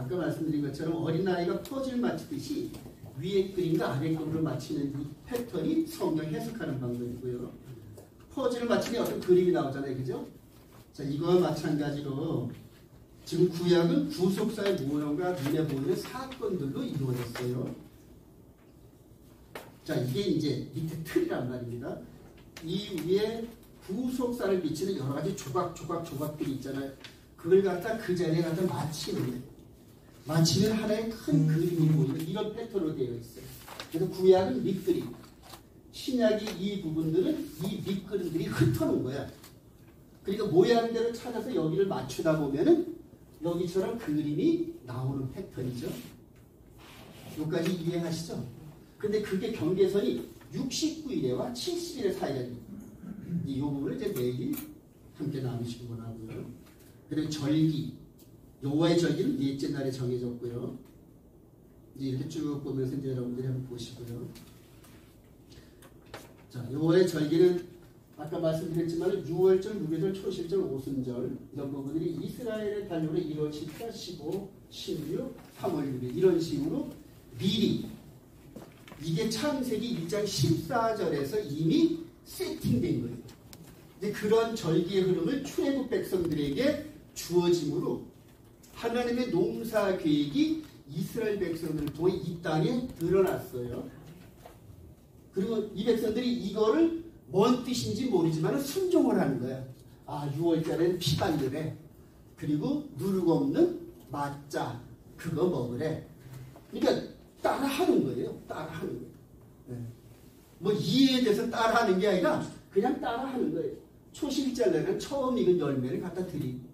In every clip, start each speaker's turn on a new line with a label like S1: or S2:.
S1: 아까 말씀드린 것처럼 어린아이가 퍼즐 맞추듯이 위에 그림과 아래 그림을 맞추는 이 패턴이 성경 해석하는 방법이고요. 퍼즐을 맞추면 어떤 그림이 나오잖아요. 그죠? 자, 이거와 마찬가지로 지금 구약은 구속사의 모형과 눈에 보이는 사건들로 이루어졌어요. 자, 이게 이제 밑에 틀이란 말입니다. 이 위에 구속사를 비치는 여러 가지 조각들이 있잖아요. 그걸 갖다 그 자리에 갖다 맞히면 하나의 큰 그림이 보이는 이런 패턴으로 되어 있어요. 그래서 구약은 밑그림, 신약이 이 부분들은 이 밑그림들이 흩어놓은 거야. 그러니까 모양대로 찾아서 여기를 맞추다 보면은 여기처럼 그림이 나오는 패턴이죠. 여기까지 이해하시죠? 근데 그게 경계선이 69일에와 70일의 사이에 이 부분을 이제 매일 함께 나누시고 나고요. 그리고 절기, 여호와의 절기는 넷째 날에 정해졌고요. 이제 이렇게 쭉 보면서 이제 여러분들이 한번 보시고요. 자, 여호와의 절기는 아까 말씀드렸지만 6월절, 6월절, 초실절, 오순절 이런 부분들이 이스라엘의 달력으로 1월 14, 15, 16, 3월 6일 이런 식으로 미리 이게 창세기 1장 14절에서 이미 세팅된 거예요. 이제 그런 절기의 흐름을 출애굽 백성들에게 주어짐으로 하나님의 농사 계획이 이스라엘 백성들을 통해 이 땅에 드러났어요. 그리고 이 백성들이 이거를 뭔 뜻인지 모르지만 순종을 하는 거야. 아, 6월달에는 피반이래. 그리고 누룩 없는 맛자 그거 먹으래. 그러니까 따라하는 거예요. 따라하는 거예요. 네. 뭐 이해에 대해서 따라하는 게 아니라 그냥 따라하는 거예요. 초실절에는 처음 익은 열매를 갖다 드리고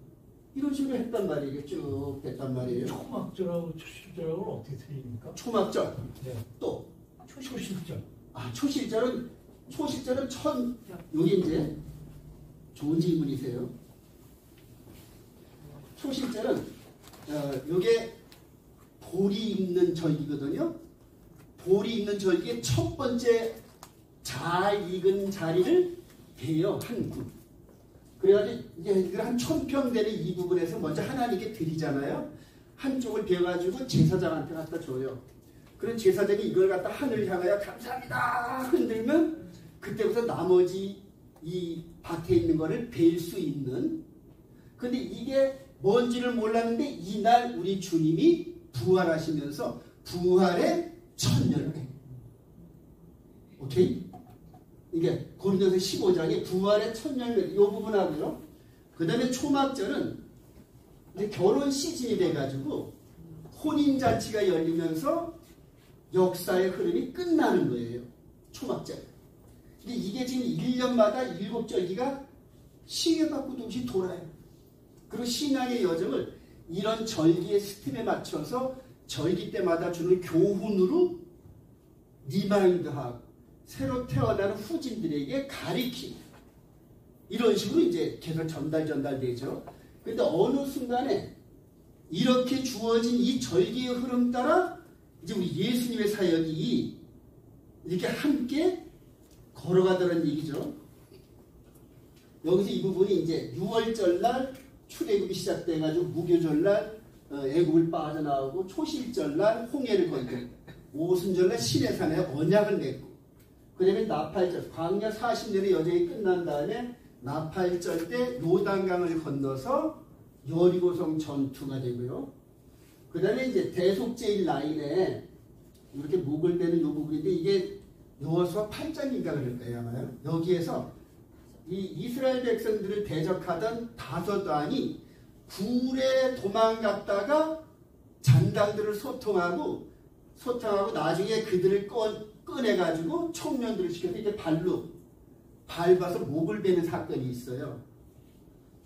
S1: 이런 식으로 했단 말이에요. 쭉 됐단 말이에요.
S2: 초막절하고 초실절하고 어떻게 틀립니까?
S1: 초막절.
S2: 네.
S1: 또
S2: 초실절.
S1: 아, 초실절은 여기 이제 좋은 질문이세요. 초실절은 요게 볼이 있는 절기거든요. 볼이 있는 절기의 첫 번째 잘 익은 자리를 베요. 한 군. 그래가지고 이제 한 1000평 되는 이 부분에서 먼저 하나님께 드리잖아요. 한쪽을 베어가지고 제사장한테 갖다 줘요. 그런 제사장이 이걸 갖다 하늘 향하여 감사합니다 흔들면 그때부터 나머지 이 밭에 있는 거를 벨 수 있는. 근데 이게 뭔지를 몰랐는데 이날 우리 주님이 부활하시면서 부활의 첫 열매. 오케이? 이게 고린도서 15장에 부활의 첫 열매 이 부분하고요. 그 다음에 초막절은 이제 결혼 시즌이 돼가지고 혼인잔치가 열리면서 역사의 흐름이 끝나는 거예요. 초막절. 근데 이게 지금 1년마다 7절기가 시계바꾸듯이 없이 돌아요. 그리고 신앙의 여정을 이런 절기의 스팀에 맞춰서 절기 때마다 주는 교훈으로 리마인드하고 새로 태어나는 후진들에게 가리키고 이런 식으로 이제 계속 전달되죠. 그런데 어느 순간에 이렇게 주어진 이 절기의 흐름 따라 이제 우리 예수님의 사역이 이렇게 함께 걸어가더라는 얘기죠. 여기서 이 부분이 이제 6월절날 출애굽이 시작돼가지고 무교절날 애굽을 빠져나오고 초실절날 홍해를 건너고 오순절날 시내산에 언약을 맺고 그 다음에 나팔절 광야 40년의 여정이 끝난 다음에 나팔절 때 요단강을 건너서 여리고성 전투가 되고요. 그 다음에 이제 대속죄일 라인에 이렇게 목을 대는 요 부분인데 이게 여호수아 8장인가 그럴 거예요 아마요. 여기에서 이 이스라엘 백성들을 대적하던 다섯 왕이 굴에 도망갔다가 잔당들을 소통하고 나중에 그들을 꺼내가지고 청년들을 시켜서 이제 발로 밟아서 목을 베는 사건이 있어요.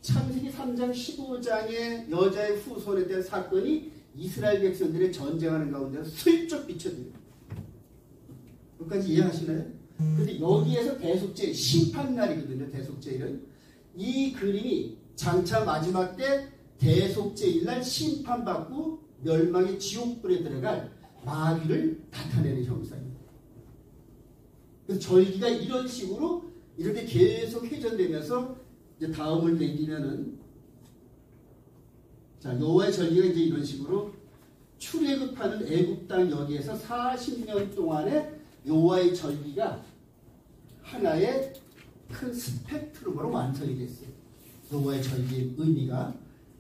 S1: 창세기 3장 15장의 여자의 후손에 대한 사건이 이스라엘 백성들의 전쟁하는 가운데 슬쩍 비춰집니다. 여기까지 이해하시나요? 근데 여기에서 대속죄 심판날이거든요. 대속죄일은 이 그림이 장차 마지막 때 대속죄일날 심판받고 멸망의 지옥불에 들어갈 마귀를 나타내는 형상입니다. 그래서 절기가 이런 식으로 이렇게 계속 회전되면서 이제 다음을 넘기면은 자 여호와의 절기가 이제 이런 식으로 출애굽하는 애굽 땅 여기에서 40년 동안의 여호와의 절기가 하나의 큰 스펙트럼으로 완성이 됐어요. 여호와의 절기의 의미가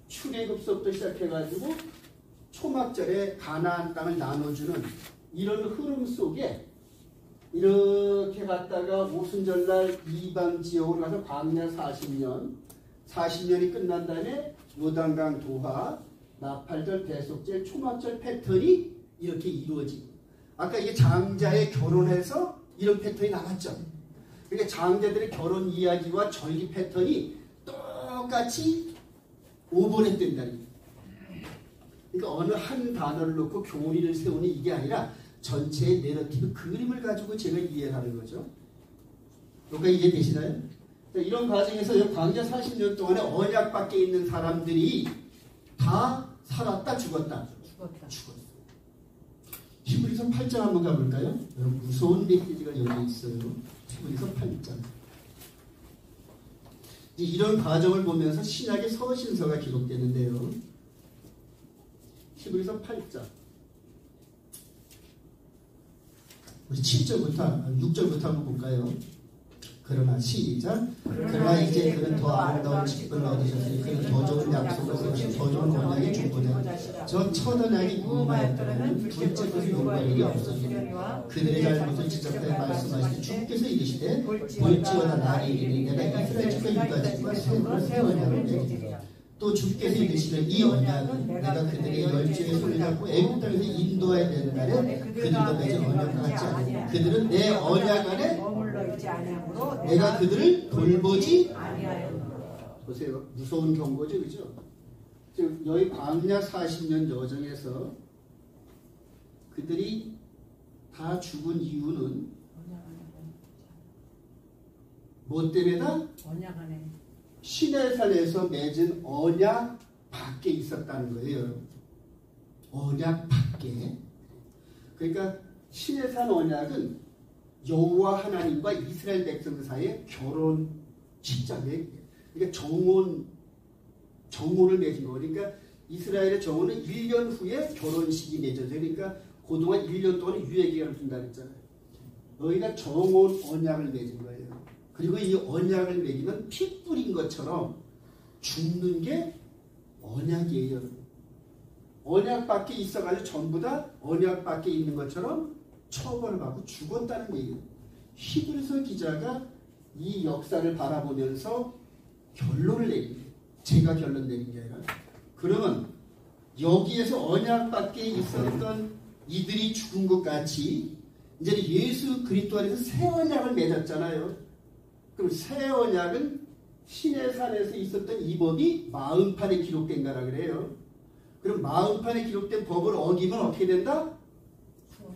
S1: 출애굽서부터 시작해가지고 초막절에 가나안 땅을 나눠주는 이런 흐름 속에 이렇게 갔다가 오순절날 이방 지역으로 가서 광야 40년이 끝난 다음에 요단강 도하, 나팔절, 대속절, 초막절 패턴이 이렇게 이루어지고, 아까 이게 장자의 결혼해서 이런 패턴이 나왔죠. 그러니까 장자들의 결혼 이야기와 절기 패턴이 똑같이 오버랩된다는 거예요. 그러니까 어느 한 단어를 놓고 교리를 세우는 이게 아니라 전체의 내러티브 그림을 가지고 제가 이해하는 거죠. 여기까지 이해되시나요? 이런 과정에서 광야 40년 동안에 언약 밖에 있는 사람들이 다 살았다 죽었다. 죽었어. 히브리서 8장 한번 가볼까요? 여러분 무서운 메시지가 여기 있어요. 히브리서 8장. 이런 과정을 보면서 신약의 서신서가 기록되는데요. 히브리서 8장. 우리 7절부터 6절부터 한번 볼까요? 그러나 시작. 그러나 이제 그는 더 아름다운 직분을 얻으셨으니 그는 더 좋은 약속을 세우신 더 좋은 언약의 중보자. 저 첫 언약이 무마였더라면 둘째 것이 요구할 일이 없었으니 그들의 잘못을 지적하여 말씀하시되 주께서 이르시되 볼지어다 날이 이르니 내가 이스라엘 집과 유다 집과 새 언약을 맺으리라. 또 주께서 이르시되 이 언약은 내가 그들의 열조의 손을 잡고 애굽 땅에서 인도해야 되는 날에 그들과 맺은 언약과 같지 않으니 그들은 내 언약 안에 내가 그들을 돌보지 아니하였노라. 보세요. 무서운 경고죠. 그죠? 즉 여기 광야 40년 여정에서 그들이 다 죽은 이유는 뭐 때문에다?
S3: 언약 안에
S1: 시내산에서 맺은 언약 밖에 있었다는 거예요. 언약 밖에. 그러니까 시내산 언약은 여호와 하나님과 이스라엘 백성 사이의 결혼 직장에, 그러니까 정혼을 맺은 거. 그러니까 이스라엘의 정혼은 1년 후에 결혼식이 맺어져요. 그러니까 그동안 1년 동안 유예기간을 준다 그랬잖아요. 너희가 정혼 언약을 맺은 거예요. 그리고 이 언약을 맺으면 피 뿌린 것처럼 죽는 게 언약이에요. 언약 밖에 있어가지고 전부 다 언약 밖에 있는 것처럼 처벌을 받고 죽었다는 얘기예요. 히브리서 기자가 이 역사를 바라보면서 결론을 내린 거예요. 제가 결론 내린 게 아니라. 그러면 여기에서 언약 밖에 있었던 이들이 죽은 것 같이 이제는 예수 그리스도 안에서 새 언약을 맺었잖아요. 그럼 새 언약은 시내산에서 있었던 이 법이 마음판에 기록된가라 그래요. 그럼 마음판에 기록된 법을 어기면 어떻게 된다?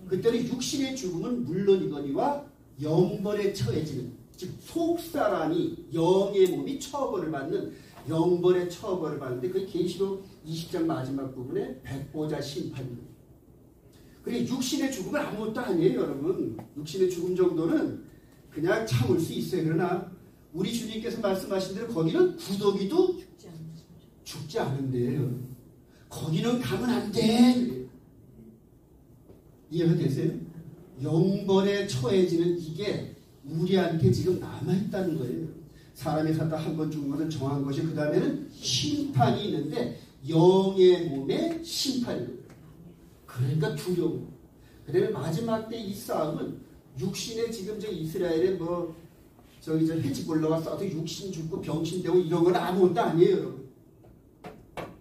S1: 그때는 육신의 죽음은 물론이거니와 영벌에 처해지는, 즉 속사람이 영의 몸이 처벌을 받는, 영벌의 처벌을 받는데 그게 계시록 20장 마지막 부분에 백보자 심판입니다. 그러니까 육신의 죽음은 아무것도 아니에요, 여러분. 육신의 죽음 정도는 그냥 참을 수 있어요. 그러나 우리 주님께서 말씀하신 대로 거기는 구더기도 죽지 않은데요. 거기는 가면 안 돼. 이해가 되세요? 영벌에 처해지는 이게 우리한테 지금 남아있다는 거예요. 사람이 살다 한 번 죽은 것은 정한 것이 그 다음에는 심판이 있는데 영의 몸에 심판이에요. 그러니까 두려워. 그 다음에 마지막 때 이 싸움은 육신에 지금 저 이스라엘에 저 헤즈볼라가 싸워도 육신 죽고 병신되고 이런 건 아무것도 아니에요, 여러분.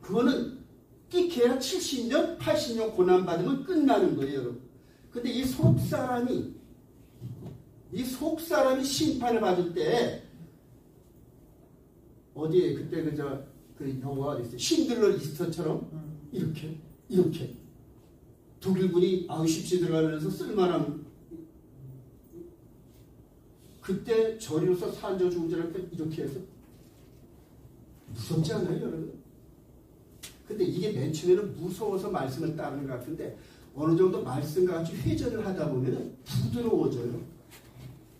S1: 그거는 끼케야 70년, 80년 고난받으면 끝나는 거예요, 여러분. 근데 이 속사람이 심판을 받을 때, 어디에, 그때 그 영화가 있어요. 신들러 리스트처럼, 이렇게. 독일군이 아우슈비츠 들어가면서 쓸만한, 그때 저리로서 산저 죽은 자를 이렇게 해서, 무섭지 않아요, 여러분? 근데 이게 맨 처음에는 무서워서 말씀을 따르는 것 같은데 어느 정도 말씀과 같이 회전을 하다 보면 부드러워져요.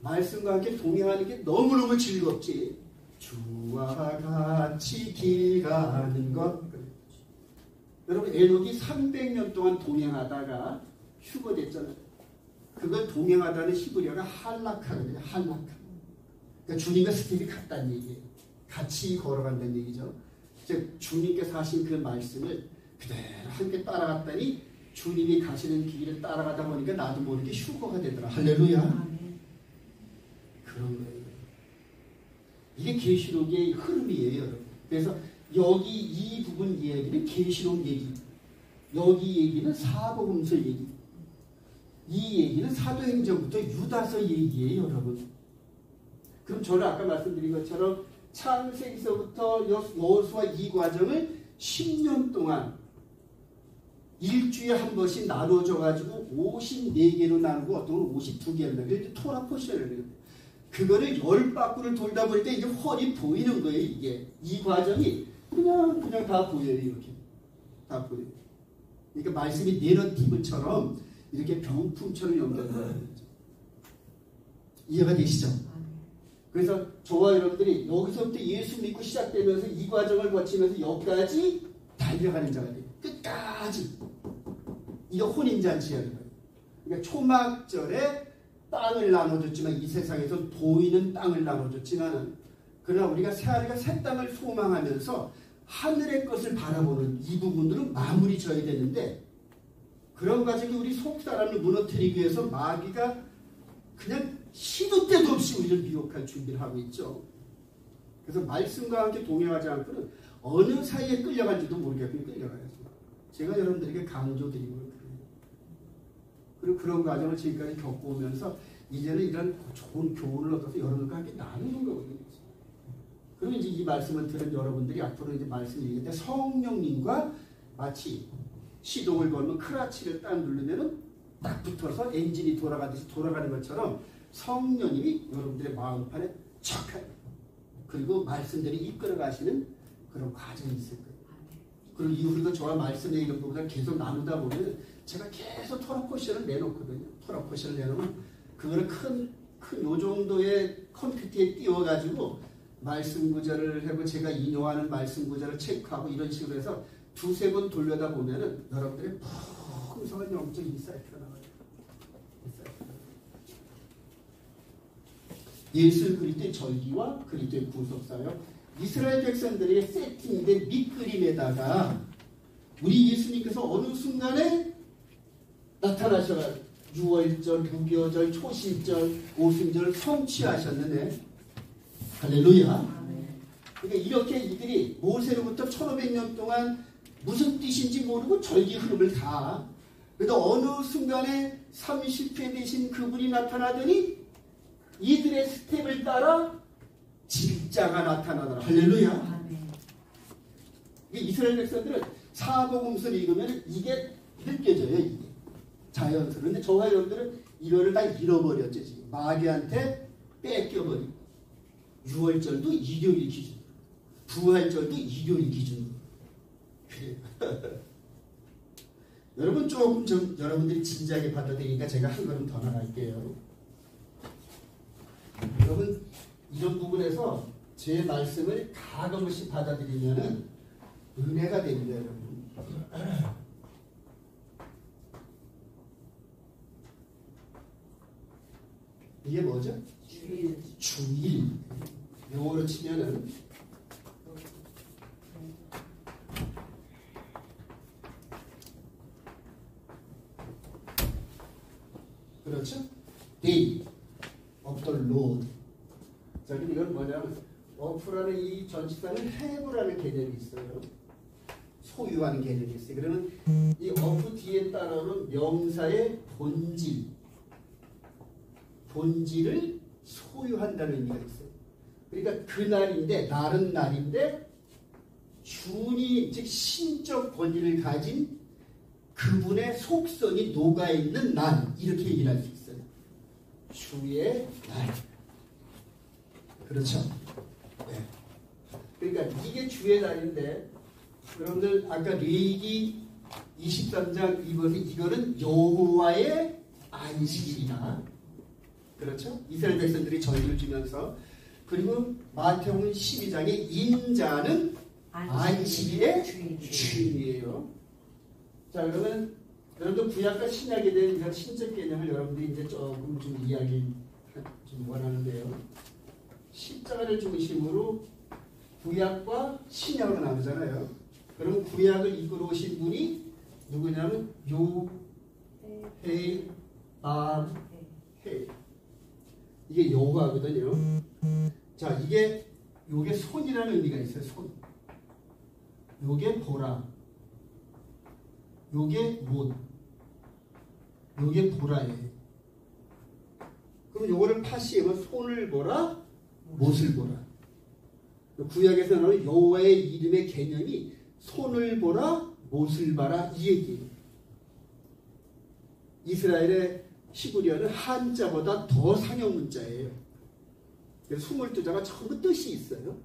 S1: 말씀과 함께 동행하는 게 너무너무 즐겁지. 주와 같이 길 가는 것. 여러분 에녹이 300년 동안 동행하다가 휴거됐잖아요. 그걸 동행하다는 히브리어가 할라카거든요. 할라카. 그러니까 주님과 스텝이 같다는 얘기예요. 같이 걸어간다는 얘기죠. 즉 주님께서 하신 그 말씀을 그대로 함께 따라갔더니 주님이 가시는 길을 따라가다 보니까 나도 모르게 휴거가 되더라. 할렐루야. 그런 거예요. 이게 계시록의 흐름이에요, 여러분. 그래서 여기 이 부분 이야기는 계시록 얘기, 여기 얘기는 사복음서 얘기, 이 얘기는 사도행전부터 유다서 얘기예요, 여러분. 그럼 저는 아까 말씀드린 것처럼 창세기서부터 여호수아 이 과정을 10년 동안 일주일에 한 번씩 나눠져 가지고 54개로 나누고 어떤 건 52개로 나누고 토라 포션을 해요. 그거를 10바퀴를 돌다 보니까 이제 훤히 보이는 거예요. 이게 이 과정이 그냥 다 보여요. 이렇게 다 보여요. 그러니까 말씀이 내러티브처럼 이렇게 병풍처럼 연결돼요. 이해가 되시죠? 그래서 저와 여러분들이 여기서부터 예수 믿고 시작되면서 이 과정을 거치면서 여기까지 달려가는 자가 돼요. 끝까지. 이게 혼인잔치라는 거예요. 그러니까 초막절에 땅을 나눠줬지만 이 세상에서 보이는 땅을 나눠줬지만은 그러나 우리가 새하늘과 새 땅을 소망하면서 하늘의 것을 바라보는 이 부분들은 마무리 져야 되는데 그런 과정이 우리 속 사람을 무너뜨리기 위해서 마귀가 그냥 시도 때도 없이 우리를 미혹할 준비를 하고 있죠. 그래서 말씀과 함께 동행하지 않고는 어느 사이에 끌려간지도 모르겠고 끌려가야죠. 제가 여러분들에게 강조드리고 그래요. 그리고 그런 과정을 지금까지 겪어오면서 이제는 이런 좋은 교훈을 얻어서 여러분과 함께 나누는 거거든요. 그러면 이제 이 말씀을 들은 여러분들이 앞으로 이제 말씀을 읽을 때 성령님과 마치 시동을 걸면 크라치를 딱 누르면은 딱 붙어서 엔진이 돌아가듯이 돌아가는 것처럼 성령님이 여러분들의 마음판에 척하요. 그리고 말씀들이 이끌어 가시는 그런 과정이 있을 거예요. 그리고 이후로도 저와 말씀의 이런 부분을 계속 나누다 보면 제가 계속 토라포션을 내놓거든요. 토라포션을 내놓으면 그거를 큰 요 정도의 컴퓨터에 띄워가지고 말씀 구절을 하고 제가 인용하는 말씀 구절을 체크하고 이런 식으로 해서 두세 번 돌려다 보면은 여러분들의 풍성한 영적 인사이트가 나와요. 예수 그리스도의 절기와 그리스도의 구속사역, 이스라엘 백성들에게 세팅된 밑그림에다가 우리 예수님께서 어느 순간에 나타나셔서 6월절, 6.25절, 초신절, 오순절 성취하셨는데 할렐루야. 그러니까 이렇게 이들이 모세로부터 1500년 동안 무슨 뜻인지 모르고 절기 흐름을 다 그래도 어느 순간에 30회 되신 그분이 나타나더니 이들의 스텝을 따라 진짜가 나타나더라. 할렐루야. 이스라엘 백성들은 사복음서를 읽으면 이게 느껴져요. 이게 자연스러워. 근데 저와 여러분들은 이거를 다 잃어버렸죠. 지금 마귀한테 뺏겨버리고 6월절도 일요일 기준, 부활절도 일요일 기준으로. 여러분 조금 좀 여러분들이 진지하게 받아들이니까 제가 한 걸음 더 나갈게요. 여러분 이런 부분에서 제 말씀을 가감없이 받아들이면은 은혜가 됩니다, 여러분. 이게 뭐죠? 주일. 영어로 치면은 그렇죠? Day of the Lord. 자, 그럼 이건 뭐냐면 of라는 이 전치사는 have라는 개념이 있어요. 소유하는 개념이 있어요. 그러면 이 of 뒤에 따라오는 명사의 본질을 소유한다는 의미가 있어요. 그러니까 그날인데 날은 날인데 주님 즉 신적 권위를 가진 그분의 속성이 녹아있는 날 이렇게 얘기를 할 수 있어요. 주의 날. 그렇죠? 네. 그러니까 이게 주의 날인데 여러분들 아까 레위기 23장 이거는 여호와의 안식일이다. 그렇죠? 이스라엘 백성들이 절기를 주면서 그리고 마태복음 12장에 인자는 안식일의 주인이에요. 자, 그러면 여러분들 구약과 신약에 대한 이런 신적 개념을 여러분들이 이제 조금 좀 이야기 좀 원하는데요. 십자가를 중심으로 구약과 신약으로 나누잖아요. 그럼 구약을 이끌어 오신 분이 누구냐면 요해 해. 이게 여호와거든요. 자, 요게 손이라는 의미가 있어요. 손. 요게 보라. 요게 못. 요게 보라예요. 그럼 요거를 파시하면 손을 보라, 못을 보라. 구약에서 나오는 여호와의 이름의 개념이 손을 보라, 못을 봐라 이 얘기예요. 이스라엘의 히브리어는 한자보다 더 상형 문자예요. 그래서 22자가 전부 뜻이 있어요.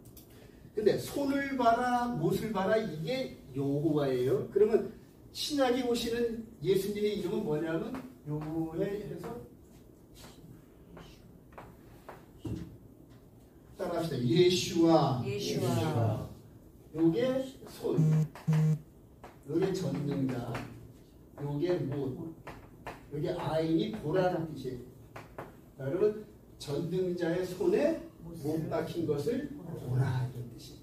S1: 근데 손을 봐라, 못을 봐라 이게 여호와예요. 그러면 신약에 오시는 예수님의 이름은 뭐냐면 요해해서 따라합시다. 예슈아. 요게 손. 요게 전능자. 요게 못. 요게 아인이 보라는 뜻이에요. 여러분 전능자의 손에 못 박힌 것을 보라 이런 뜻이에요.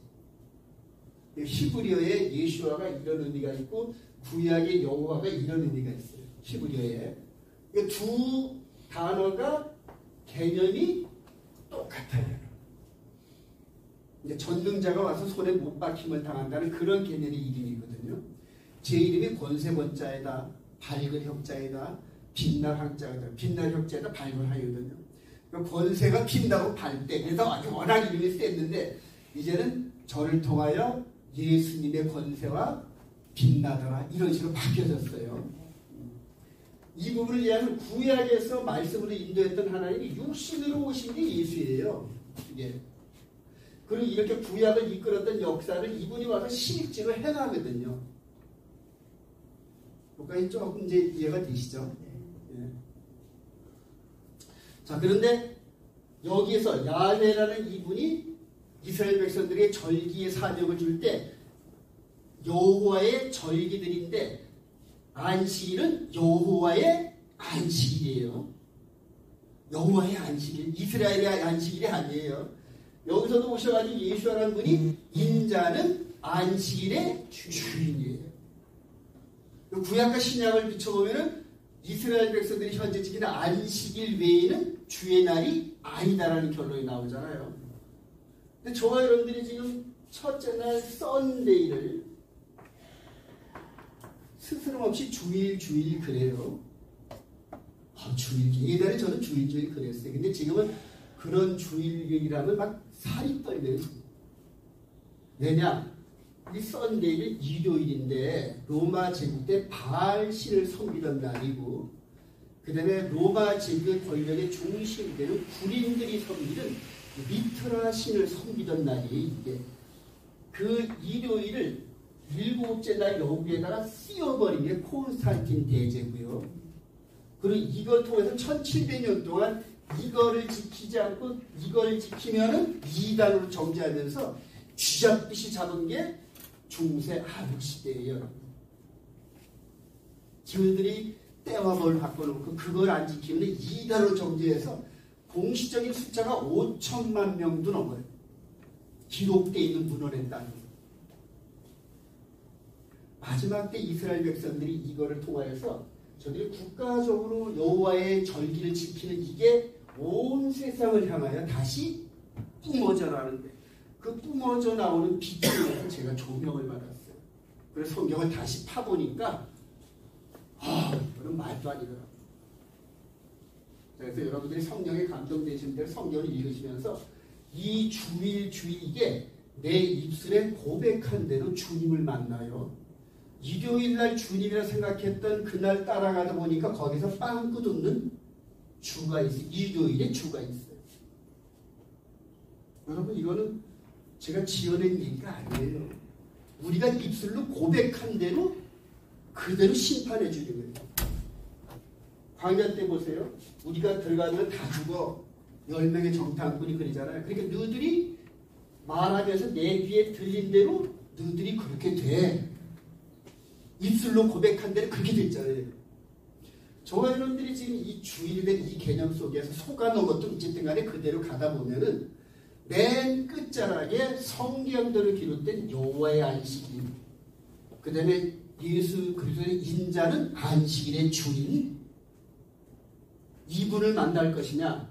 S1: 히브리어에 예슈아가 이런 의미가 있고 구약의 여호와가 이런 의미가 있어요. 히브리어에. 두 단어가 개념이 똑같아요. 이제 전능자가 와서 손에 못 박힘을 당한다는 그런 개념의 이름이거든요. 제 이름이 권세번자에다 밝은 혁자에다 빛날 한자에다 빛날 혁자에다 밝은 하이거든요. 권세가 핀다고 밝 때 그래서 아주 워낙 이름이 셌는데 이제는 저를 통하여 예수님의 권세와 빛나더라 이런 식으로 바뀌어졌어요. 이 부분을 이해하면 구약에서 말씀으로 인도했던 하나님이 육신으로 오신 게 예수예요. 이게. 그리고 이렇게 구약을 이끌었던 역사를 이분이 와서 실제로 행하거든요. 여기까지 조금 이제 이해가 되시죠? 예. 자, 그런데 여기에서 야훼라는 이분이 이스라엘 백성들에게 절기의 사명을 줄 때 여호와의 절기들인데 안식일은 여호와의 안식일이에요. 여호와의 안식일, 이스라엘의 안식일이 아니에요. 여기서도 오셔가지고 예수라는 분이 인자는 안식일의 주인이에요. 구약과 신약을 비춰보면은 이스라엘 백성들이 현재 지키는 안식일 외에는 주의 날이 아니다라는 결론이 나오잖아요. 근데 저와 여러분들이 지금 첫째 날 썬데이를 스스럼 없이 주일 그래요. 주일 예전에 저는 주일 그랬어요. 근데 지금은 그런 주일이라면 막 살이 떨려요. 왜냐? 이 썬데이는 일요일인데 로마 제국 때 바알 신을 섬기던 날이고 그 다음에 로마 제국의 권력의 중심이 되는 군인들이 섬기는 미트라 신을 섬기던 날이 이게 그 일요일을 일곱째 날 여기에다가 씌워버린 게 콘스탄틴 대제고요. 그리고 이걸 통해서 1700년 동안 이거를 지키지 않고 이걸 지키면은 이단으로 정죄하면서 쥐잡듯이 잡은 게 중세 한국 시대예요. 지금들이 때와 벌을 바꿔놓고 그걸 안 지키면 이단으로 정죄해서 공식적인 숫자가 5천만 명도 넘어요. 기록되어 있는 문헌에 따르면. 마지막 때 이스라엘 백성들이 이거를 통하여서 저들이 국가적으로 여호와의 절기를 지키는 이게 온 세상을 향하여 다시 뿜어져 나오는데 그 뿜어져 나오는 빛에 의해서 제가 조명을 받았어요. 그래서 성경을 다시 파보니까 이거는 말도 아니더라고요. 그래서 여러분들이 성령에 감동되신 대로 성경을 읽으시면서 이 주일에 내 입술에 고백한 대로 주님을 만나요. 일요일날 주님이라 생각했던 그날 따라가다 보니까 거기서 빵꾸 돋는 주가 있어요. 일요일에 주가 있어요. 여러분 이거는 제가 지어낸 얘기가 아니에요. 우리가 입술로 고백한 대로 그대로 심판해 주는 거예요. 광야 때 보세요. 우리가 들어가면 다 죽어. 10명의 정탐꾼이 그러잖아요. 그러니까 너희들이 말하면서 내 귀에 들린 대로 너희들이 그렇게 돼. 입술로 고백한 데는 그렇게 됐잖아요. 저와 여러분들이 지금 이 주일된 이 개념 속에서 속아놓은 것도 어쨌든 간에 그대로 가다 보면은 맨 끝자락에 성경대로 기록된 여호와의 안식일, 그 다음에 예수 그리스도의 인자는 안식일의 주인, 이분을 만날 것이냐,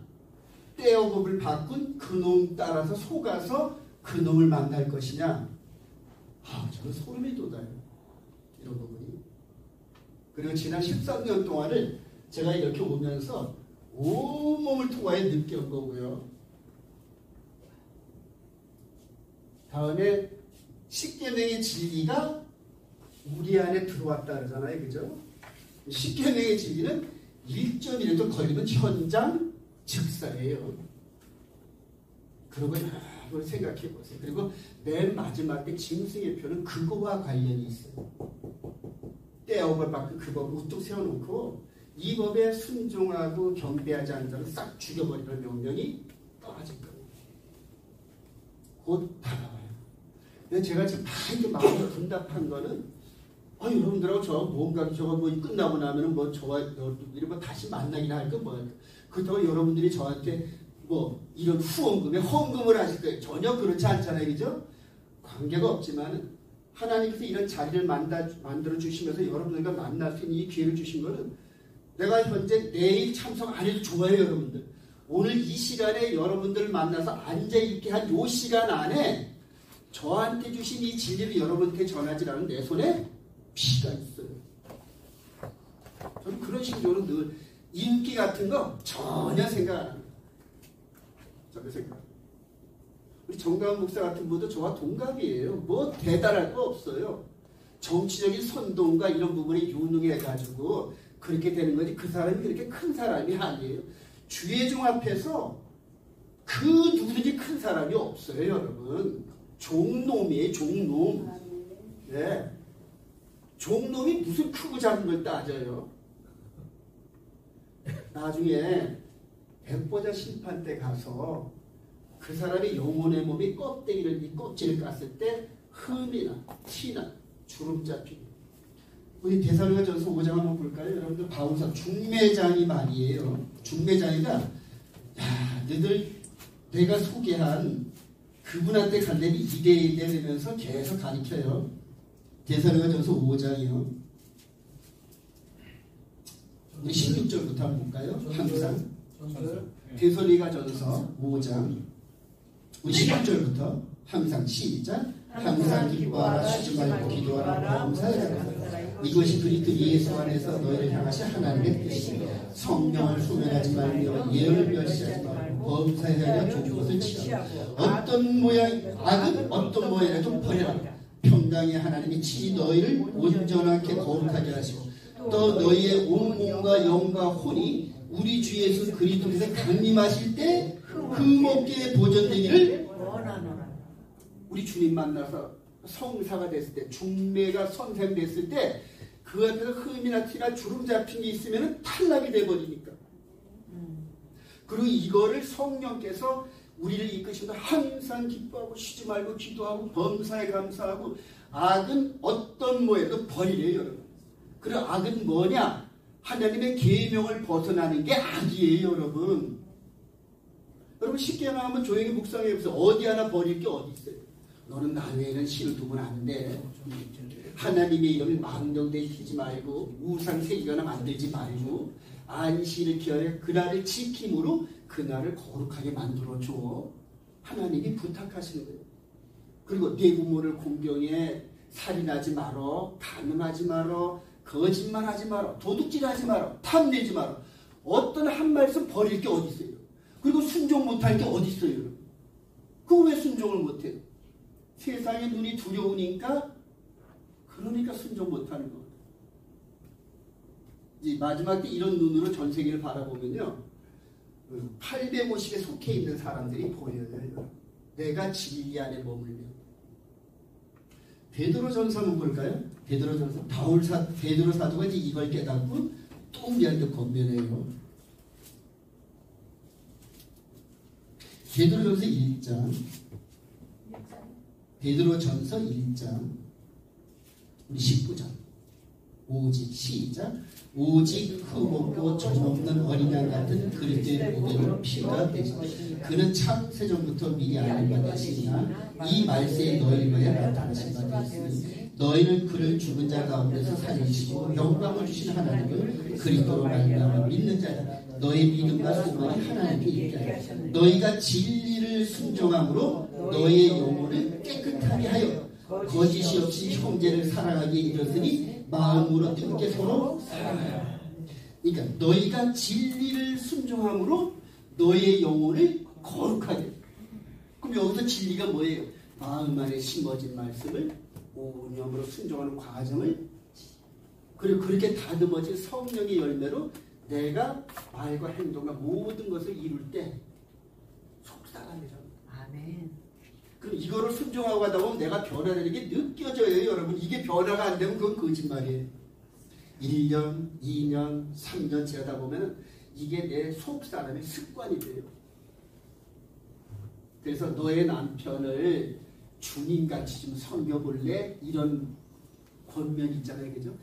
S1: 떼어법을 바꾼 그놈 따라서 속아서 그놈을 만날 것이냐. 저는 소름이 돋아요, 이런 부분이. 그리고 지난 13년 동안을 제가 이렇게 오면서 온몸을 통하여 느껴온 거고요. 다음에 십계명의 진리가 우리 안에 들어왔다 그러잖아요. 그죠? 십계명의 진리는 1.1도 걸리면 현장 즉사예요. 그러고 여러분 생각해 보세요. 그리고 맨 마지막 때 짐승의 표는 그거와 관련이 있어요. 떼어볼 바꾼 그 법을 우뚝 세워놓고 이 법에 순종하고 경배하지 않는 자를 싹 죽여버리는 명령이 떨어질 겁니다. 곧 다가와요. 근데 제가 지금 다 이렇게 마음을 분답한 거는 여러분들하고 저 뭔가 저거 뭐 끝나고 나면은 뭐 저와 여러분들이 뭐 다시 만나기나 할까 뭐 그렇다고 여러분들이 저한테 뭐 이런 후원금에 헌금을 하실 거예요. 전혀 그렇지 않잖아요. 그죠? 관계가 없지만 하나님께서 이런 자리를 만들어 주시면서 여러분들과 만날 수 있는 이 기회를 주신 거는 내가 현재 내일 참석 안 해도 좋아요. 여러분들 오늘 이 시간에 여러분들을 만나서 앉아있게 한 요 시간 안에 저한테 주신 이 진리를 여러분한테 전하지라는 내 손에 피가 있어요. 저는 그런 식으로 늘 인기 같은 거 전혀 생각 안 합니다. 전혀 생각. 우리 정가은 목사 같은 분도 저와 동갑이에요. 뭐 대단할 거 없어요. 정치적인 선동과 이런 부분에 유능해가지고 그렇게 되는 거지 그 사람이 그렇게 큰 사람이 아니에요. 주의 종 앞에서 그 누구든지 큰 사람이 없어요. 여러분. 종놈이에요. 종놈. 네. 종놈이 무슨 크고 작은 걸 따져요. 나중에 백보자 심판 때 가서 그 사람의 영혼의 몸이 이 껍질을 깠을 때 흠이나 티나 주름 잡히고. 우리 데살로니가전서 5장 한번 볼까요? 여러분들 바울사 중매장이 말이에요. 중매장이가 너희들 내가 소개한 그분한테 갈래면 이래 되면서 계속 가르쳐요. 데살로니가전서 5장이요. 우리 16절부터 한번 볼까요? 항상 데살로니가전서 5장 우리 16절부터 항상 시작. 항상 기뻐하라 쉬지 말고 기도하라 범사하라. 이것이 그리스도 예수 안에서 너희를 향하신 하나님의 뜻이며 성령을 소멸하지 말며 예언을 멸시하지 말고 범사해야 하려 좋은 것을 취하고 어떤 모양 악은 어떤 모양이라도 버려라. 평강의 하나님이 친히 너희를 온전하게 거룩하게 하시고 또 너희의 온 몸과 영과 혼이 우리 주 예수 그리스도께서 강림하실 때 흠없게 보존되기를 원하노라. 우리 주님 만나서 성사가 됐을 때 중매가 선생됐을 때 그 앞에서 흠이나 티나 주름 잡힌 게 있으면 탈락이 돼버리니까. 그리고 이거를 성령께서 우리를 이끄시면서 항상 기뻐하고 쉬지 말고 기도하고 범사에 감사하고 악은 어떤 모양도 버리래요. 여러분. 그리고 악은 뭐냐? 하나님의 계명을 벗어나는 게 악이에요. 여러분. 여러분 쉽게 말하면 조용히 묵상해 보세요. 어디 하나 버릴 게 어디 있어요? 너는 나 외에는 신을 두면 안 돼. 하나님의 이름을 망령되이 피지 말고 우상 세계나 만들지 말고 안식일을 기하여 그날을 지킴으로 그날을 거룩하게 만들어줘. 하나님이 부탁하시는 거예요. 그리고 내 부모를 공경해. 살인하지 말어. 간음하지 말어. 거짓말하지 말어. 도둑질하지 말어. 탐내지 말어. 어떤 한 말씀 버릴 게 어디 있어요? 그리고 순종 못할 게 어디 있어요? 그거 왜 순종을 못해요? 세상의 눈이 두려우니까 그러니까 순종 못하는 거예요. 이제 마지막 때 이런 눈으로 전 세계를 바라보면요. 850에 속해 있는 사람들이 보여요. 내가 진리 안에 머물며. 베드로전서 한번 볼까요? 베드로전서 베드로 사도가 이제 이걸 깨닫고 또 우리한테 권면해요. 베드로전서 1장. 베드로전서 1장. 우리 19장. 오직 시작. 오직 흠없고 점없는 어린 양 같은 그리스도의 보배로 피가 되지. 그는 창세전부터 미리 알린 바 되시나 이 말세에 너희를 위하여 나타나신 바 되었으니 너희는 그를 죽은 자 가운데서 살리시고 영광을 주신 하나님을 그리스도로 말미암아 믿는 자라. 너희 믿음과 소망이 하나님께 있게 하라. 너희가 진리를 순종함으로 너희의 영혼을 깨끗하게 하여 거짓이 없이 형제를 사랑하기에 이르렀으니 마음으로 뜻게 서로 사랑하라. 그러니까 너희가 진리를 순종함으로 너희의 영혼을 거룩하게. 그럼 여기서 진리가 뭐예요? 마음 안에 심어진 말씀을 오념으로 순종하는 과정을, 그리고 그렇게 다듬어진 성령의 열매로 내가 말과 행동과 모든 것을 이룰 때 속삭아내죠.
S3: 아멘.
S1: 그럼 이거를 순종하고 가다 보면 내가 변화되는 게 느껴져요, 여러분. 이게 변화가 안 되면 그건 거짓말이에요. 1년, 2년, 3년 지나다 보면 이게 내 속사람의 습관이 돼요. 그래서 너의 남편을 주님같이 좀 섬겨볼래? 이런 권면이 있잖아요, 그죠?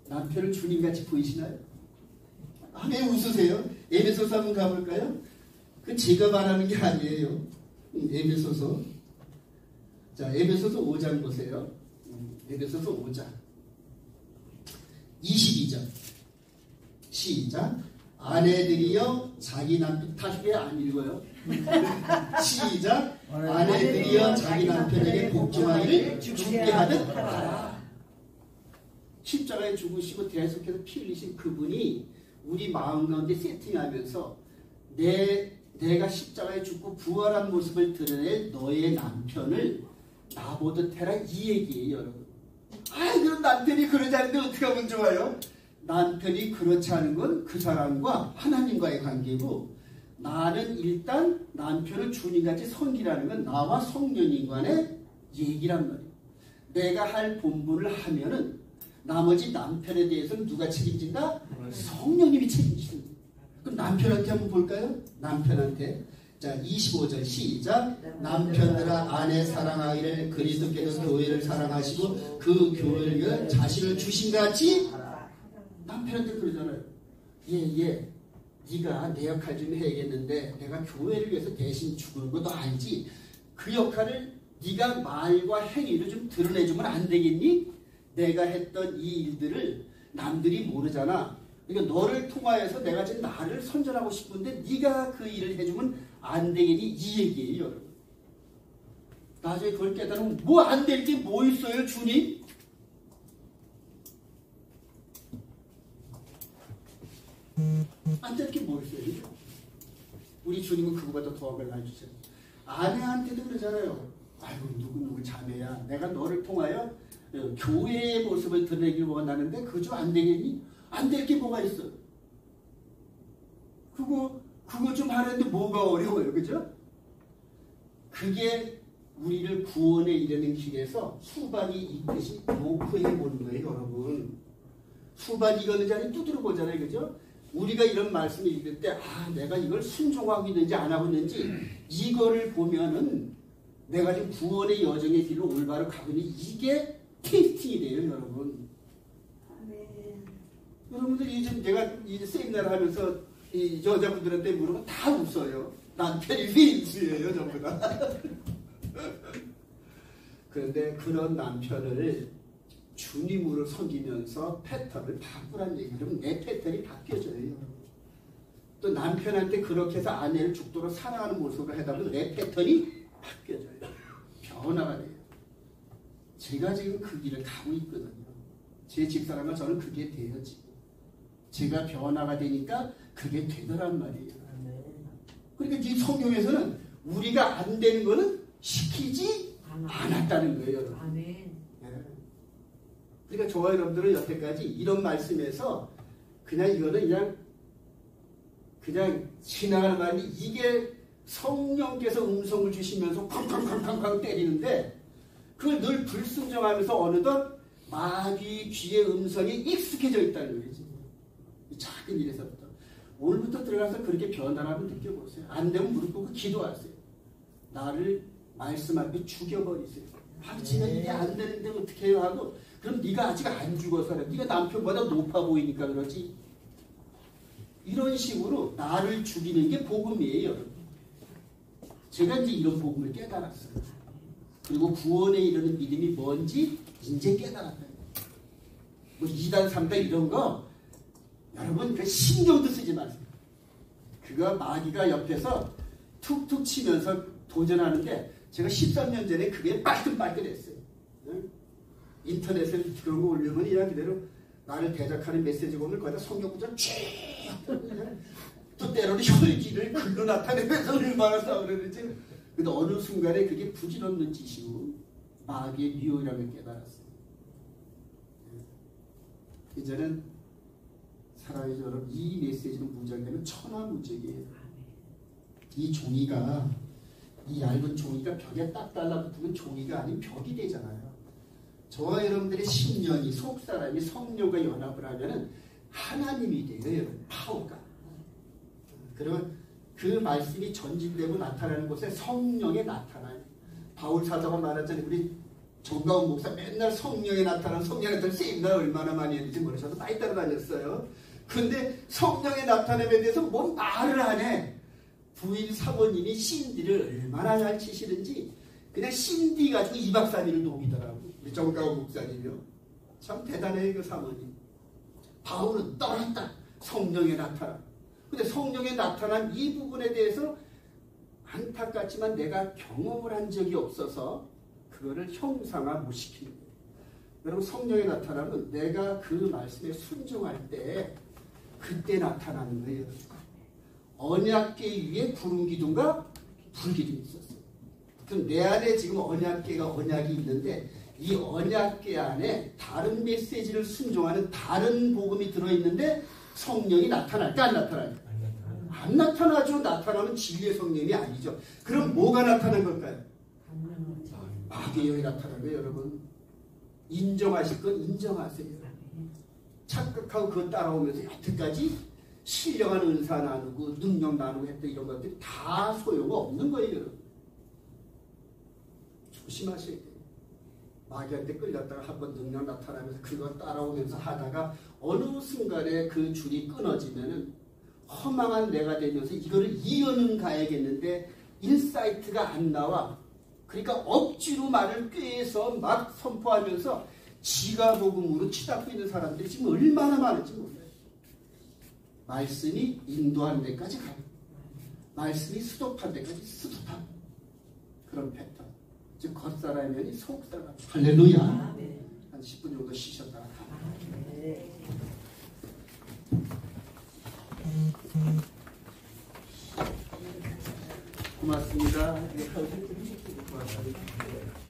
S1: 남편을 주님같이 보이시나요? 왜 웃으세요? 에베소서 한번 가볼까요? 그 제가 말하는 게 아니에요. 에베소서. 자, 에베소서 5장 보세요. 에베소서 5장 22절 시작. 아내들이여 자기 남편, 다시 왜 안 읽어요? 시작. 아내들이여 자기 남편에게 복종하기를 죽게 하듯 하라. 십자가에 죽으시고 대속해서 피 흘리신 그분이 우리 마음 가운데 세팅하면서 내가 십자가에 죽고 부활한 모습을 드러낼 너의 남편을 나보듯 해라, 이 얘기예요, 여러분. 그럼 남편이 그러지 않는데 어떻게 하면 좋아요? 남편이 그렇지 않은 건 그 사람과 하나님과의 관계고, 나는 일단 남편을 주님같이 섬기라는 건 나와 성령님 간의 얘기란 말이에요. 내가 할 본분을 하면은 나머지 남편에 대해서는 누가 책임진다? 성령님이 책임지신다. 그럼 남편한테 한번 볼까요? 남편한테. 자, 25절 시작. 남편들아 아내 사랑하기를 그리스도께서 교회를 사랑하시고 그 교회를 자신을 주신 같이. 남편한테 그러잖아요. 예, 네가 내 역할 좀 해야겠는데 내가 교회를 위해서 대신 죽은 거 너 알지? 그 역할을 네가 말과 행위로 좀 드러내주면 안 되겠니? 내가 했던 이 일들을 남들이 모르잖아. 그러니까 너를 통하여서 내가 지금 나를 선전하고 싶은데 네가 그 일을 해주면 안 되겠니? 이 얘기예요, 여러분. 나중에 그걸 깨달으면 뭐 안 될 게 뭐 있어요, 주님? 안 될 게 뭐 있어요? 우리 주님은 그거보다 더한 걸 해주세요. 아내한테도 그러잖아요. 아이고 누구 자매야, 내가 너를 통하여 교회의 모습을 드러내길 원하는데 그저 안 되겠니? 안 될 게 뭐가 있어? 그거 좀 하는데 뭐가 어려워요, 그죠? 그게 우리를 구원에 이르는 길에서 수박이 있듯이 노크해 보는 거예요, 여러분. 수박이 익었는지 아니 두드려 보잖아요, 그죠? 우리가 이런 말씀을 읽을 때 내가 이걸 순종하고 있는지 안 하고 있는지 이거를 보면은 내가 지금 구원의 여정의 길로 올바로 가고 있는 이게 테스팅이 돼요, 여러분. 여러분들 이제 내가 이 세미나를 하면서 이 여자분들한테 물으면 다 웃어요. 남편이 왜 인수예요, 전부 다. 그런데 그런 남편을 주님으로 섬기면서 패턴을 바꾸란 얘기예요. 그러면 내 패턴이 바뀌어져요. 또 남편한테 그렇게 해서 아내를 죽도록 사랑하는 모습을 하다 보면 내 패턴이 바뀌어져요. 변화가 돼요. 제가 지금 그 길을 가고 있거든요. 제 집사람과 저는 그게 돼요, 지금. 제가 변화가 되니까 그게 되더란 말이에요. 그러니까 이 성경에서는 우리가 안 되는 거는 시키지 않았다는 거예요, 여러분.
S3: 아멘.
S1: 그러니까 저와 여러분들은 여태까지 이런 말씀에서 그냥 이거는 그냥 지나가는 말이 이게 성령께서 음성을 주시면서 쾅쾅쾅쾅쾅 때리는데 그걸 늘 불순종하면서 어느덧 마귀 귀의 음성이 익숙해져 있다는 거예요. 이 작은 일에서부터. 오늘부터 들어가서 그렇게 변화를 느껴보세요. 안 되면 무릎 꿇고 기도하세요. 나를 말씀 앞에 죽여버리세요. 박치가 이게 안 되는데 어떻게 해요 하고 그럼 네가 아직 안 죽어서 그래. 네가 남편보다 높아 보이니까 그러지. 이런 식으로 나를 죽이는 게 복음이에요. 제가 이제 이런 복음을 깨달았어요. 그리고 구원에 이르는 믿음이 뭔지 이제 깨달았다. 뭐 2단, 3단 이런 거 여러분 그 신경도 쓰지 마세요. 그거 마귀가 옆에서 툭툭 치면서 도전하는데 제가 13년 전에 그게 빨끈빨끈했어요. 인터넷에 그런 거 올리면 이랑 그대로 나를 대적하는 메시지가 오늘 거기다 성경구절 또 때로는 혈기를 글로 나타내면서 얼마나 싸우려는지. 근데 어느 순간에 그게 부질없는 짓이고 마귀의 미혹이라고 깨달았어요. 이제는 사랑의 여러분, 이 메시지는 무장되면 천하무적이에요. 이 종이가, 이 얇은 종이가 벽에 딱 달라붙으면 종이가 아닌 벽이 되잖아요. 저와 여러분들의 심령이, 속사람이 성령과 연합을 하면은 하나님이 돼요, 여러분. 파워가. 그러면 그 말씀이 전진되고 나타나는 곳에 성령에 나타나요. 바울 사도가 말하잖아요. 우리 정가운 목사 맨날 성령에 나타나는 세미나 얼마나 많이 했는지 모르셔서 많이 따라다녔어요. 근데 성령에 나타남에 대해서 뭔 말을 안 해. 부인 사모님이 신디를 얼마나 잘 치시는지 그냥 신디 가지고 2박 3일을 녹이더라고. 우리 정가운 목사님이요. 참 대단해요, 그 사모님. 바울은 떨었다. 성령에 나타나. 근데 성령에 나타난 이 부분에 대해서 안타깝지만 내가 경험을 한 적이 없어서 그거를 형상화 못 시키는 거예요. 여러분, 성령에 나타나면 내가 그 말씀에 순종할 때 그때 나타나는 거예요. 언약궤 위에 구름 기둥과 불 기둥이 있었어요. 그럼 내 안에 지금 언약궤가 언약이 있는데 이 언약궤 안에 다른 메시지를 순종하는 다른 복음이 들어있는데 성령이 나타날까 안 나타날까? 안 나타나죠. 나타나면 진리의 성령이 아니죠. 그럼 뭐가 나타난 걸까요? 마귀의 영이 나타난 거예요. 여러분, 인정하실 건 인정하세요. 착각하고 그거 따라오면서 여태까지 신령한 은사 나누고 능력 나누고 했던 이런 것들이 다 소용없는 거예요. 여러분, 조심하셔야 돼요. 마귀한테 끌렸다가 한번 능력 나타나면서 그거 따라오면서 하다가 어느 순간에 그 줄이 끊어지면은 허망한 내가 되면서 이거를 이어는 가야겠는데 인사이트가 안 나와. 그러니까 억지로 말을 꾀해서 막 선포하면서 지가 복음으로 치닫고 있는 사람들이 지금 얼마나 많은지 몰라요. 말씀이 인도하는 데까지 가고 말씀이 수독한 데까지 수독하고 그런 패턴. 즉 겉사람이 속사람. 할렐루야. 한 10분 정도 쉬셨다가 고맙습니다. 고맙습니다.